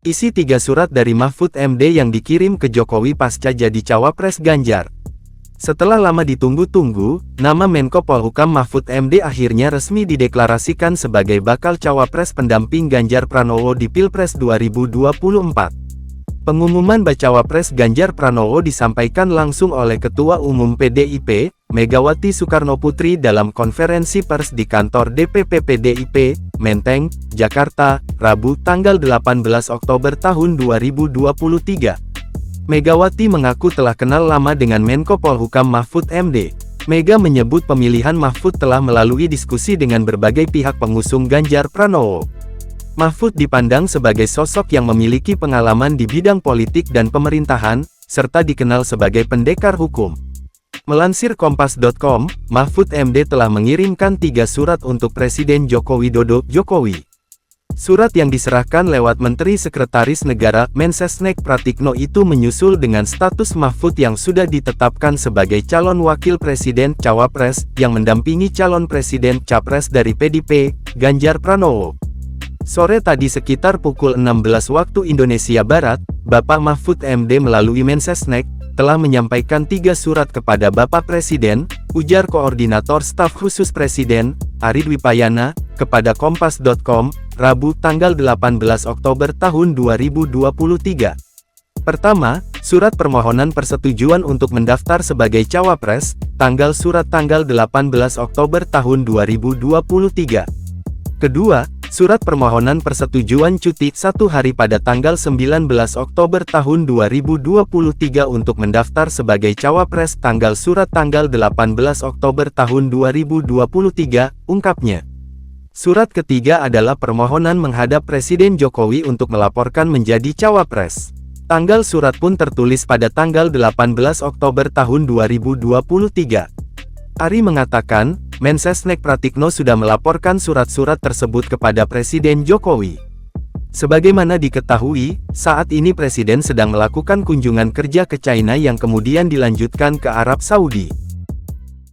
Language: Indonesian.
Isi 3 surat dari Mahfud MD yang dikirim ke Jokowi pasca jadi cawapres Ganjar. Setelah lama ditunggu-tunggu, nama Menko Polhukam Mahfud MD akhirnya resmi dideklarasikan sebagai bakal cawapres pendamping Ganjar Pranowo di Pilpres 2024. Pengumuman Bacawapres Ganjar Pranowo disampaikan langsung oleh Ketua Umum PDIP, Megawati Soekarnoputri dalam konferensi pers di kantor DPP PDIP, Menteng, Jakarta, Rabu tanggal 18 Oktober tahun 2023. Megawati mengaku telah kenal lama dengan Menko Polhukam Mahfud MD. Mega menyebut pemilihan Mahfud telah melalui diskusi dengan berbagai pihak pengusung Ganjar Pranowo. Mahfud dipandang sebagai sosok yang memiliki pengalaman di bidang politik dan pemerintahan, serta dikenal sebagai pendekar hukum. Melansir Kompas.com, Mahfud MD telah mengirimkan 3 surat untuk Presiden Joko Widodo, Jokowi. Surat yang diserahkan lewat Menteri Sekretaris Negara, Mensesnek Pratikno itu menyusul dengan status Mahfud yang sudah ditetapkan sebagai calon wakil presiden, cawapres, yang mendampingi calon presiden, capres dari PDIP, Ganjar Pranowo. Sore tadi sekitar pukul 16 waktu Indonesia Barat, Bapak Mahfud MD melalui Mensesnek, telah menyampaikan 3 surat kepada Bapak Presiden, ujar Koordinator Staf Khusus Presiden, Ari Dwipayana, kepada Kompas.com, Rabu tanggal 18 Oktober tahun 2023. Pertama, surat permohonan persetujuan untuk mendaftar sebagai cawapres, tanggal surat tanggal 18 Oktober tahun 2023. Kedua, surat permohonan persetujuan cuti 1 hari pada tanggal 19 Oktober tahun 2023 untuk mendaftar sebagai cawapres, tanggal surat tanggal 18 Oktober tahun 2023, ungkapnya. Surat ketiga adalah permohonan menghadap Presiden Jokowi untuk melaporkan menjadi cawapres. Tanggal surat pun tertulis pada tanggal 18 Oktober tahun 2023. Ari mengatakan, Mensesnek Pratikno sudah melaporkan surat-surat tersebut kepada Presiden Jokowi. Sebagaimana diketahui, saat ini Presiden sedang melakukan kunjungan kerja ke China yang kemudian dilanjutkan ke Arab Saudi.